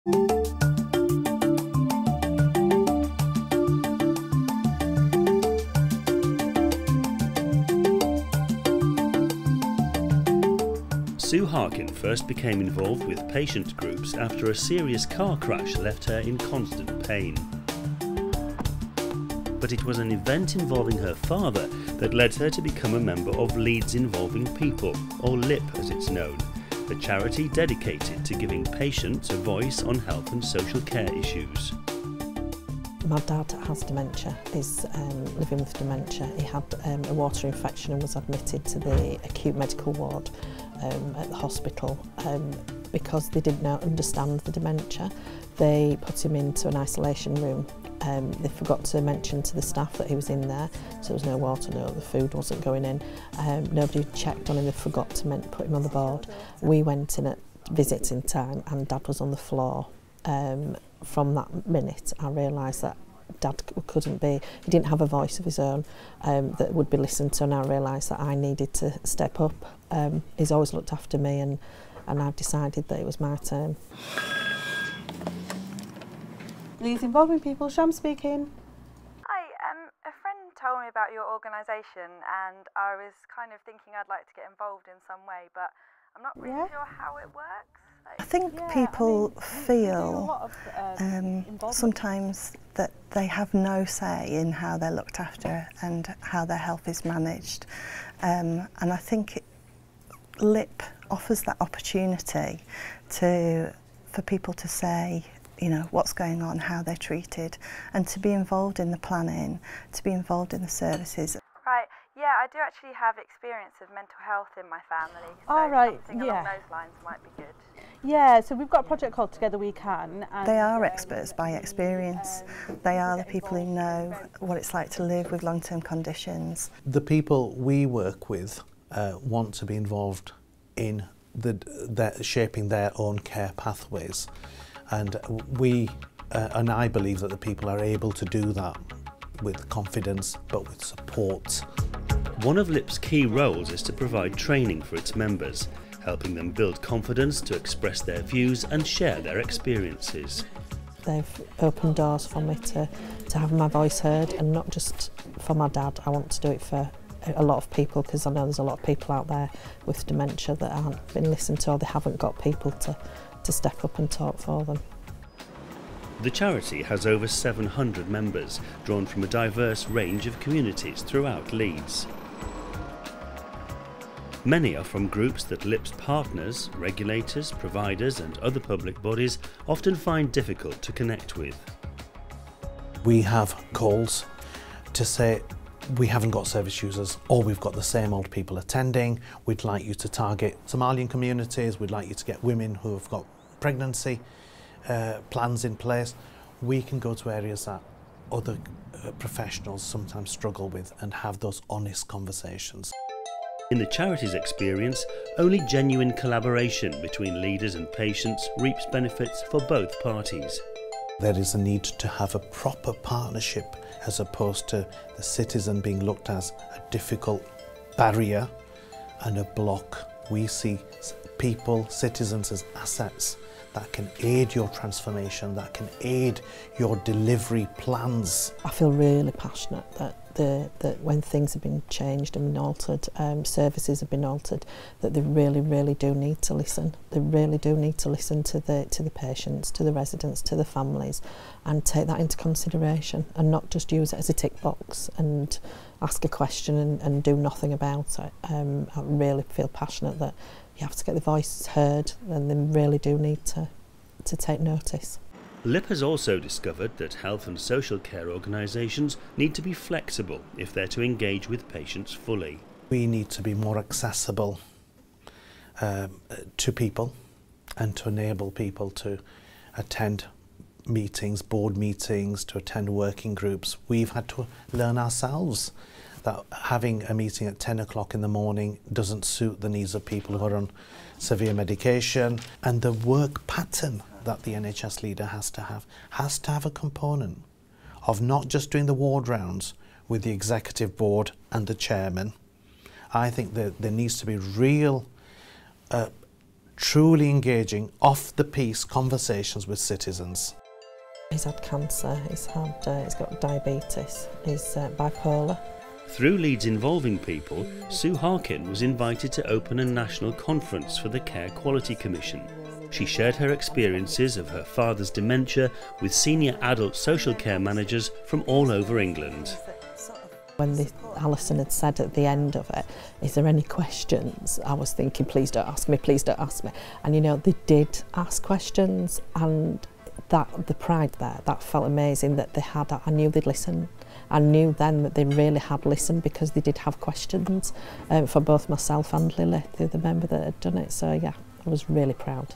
Sue Harkin first became involved with patient groups after a serious car crash left her in constant pain. But it was an event involving her father that led her to become a member of Leeds Involving People, or LIP as it's known, a charity dedicated to giving patients a voice on health and social care issues. My dad has dementia, he's living with dementia. He had a water infection and was admitted to the acute medical ward at the hospital. Because they didn't understand the dementia, they put him into an isolation room. They forgot to mention to the staff that he was in there, so there was no water, the food wasn't going in. Nobody checked on him, they forgot to put him on the board. We went in at visiting time and Dad was on the floor. From that minute I realised that Dad couldn't be, he didn't have a voice of his own that would be listened to, and I realised that I needed to step up. He's always looked after me and I've decided that it was my turn. Leeds Involving People, Sham speaking. Hi, a friend told me about your organisation and I was kind of thinking I'd like to get involved in some way, but I'm not really sure how it works. I think people feel sometimes that they have no say in how they're looked after and how their health is managed. And I think LIP offers that opportunity for people to say, you know, what's going on, how they're treated, and to be involved in the planning, to be involved in the services. Right, yeah, I do actually have experience of mental health in my family, so something along those lines might be good. Yeah, so we've got a project called Together We Can. And they are experts by experience. They are the people who know what it's like to live with long-term conditions. The people we work with want to be involved in shaping their own care pathways. And I believe that the people are able to do that with confidence, but with support. One of LIP's key roles is to provide training for its members, helping them build confidence to express their views and share their experiences. They've opened doors for me to have my voice heard, and not just for my dad. I want to do it for a lot of people, because I know there's a lot of people out there with dementia that aren't been listened to, or they haven't got people to step up and talk for them. The charity has over 700 members, drawn from a diverse range of communities throughout Leeds. Many are from groups that LIP's partners, regulators, providers and other public bodies often find difficult to connect with. We have calls to say we haven't got service users, or we've got the same old people attending. We'd like you to target Somalian communities, we'd like you to get women who have got pregnancy plans in place. We can go to areas that other professionals sometimes struggle with and have those honest conversations. In the charity's experience, only genuine collaboration between leaders and patients reaps benefits for both parties. There is a need to have a proper partnership, as opposed to the citizen being looked as a difficult barrier and a block. We see people, citizens, as assets that can aid your transformation, that can aid your delivery plans. I feel really passionate that when things have been changed and been altered, services have been altered, that they really, really do need to listen. They really do need to listen to the patients, to the residents, to the families, and take that into consideration, and not just use it as a tick box and ask a question and do nothing about it. I really feel passionate that you have to get the voices heard, and they really do need to take notice. LIP has also discovered that health and social care organisations need to be flexible if they're to engage with patients fully. We need to be more accessible to people, and to enable people to attend meetings, board meetings, to attend working groups. We've had to learn ourselves that having a meeting at 10 o'clock in the morning doesn't suit the needs of people who are on severe medication, and the work pattern that the NHS leader has to have a component of not just doing the ward rounds with the executive board and the chairman. I think that there needs to be real truly engaging off-the-piece conversations with citizens. He's had cancer, he's got diabetes, he's bipolar. Through Leeds Involving People, Sue Harkin was invited to open a national conference for the Care Quality Commission. She shared her experiences of her father's dementia with senior adult social care managers from all over England. When Alison had said at the end of it, is there any questions? I was thinking, please don't ask me, please don't ask me. And you know, they did ask questions, and the pride there, that felt amazing that they had. I knew they'd listen. I knew then that they really had listened because they did have questions for both myself and Lily, the other member that had done it. So yeah, I was really proud.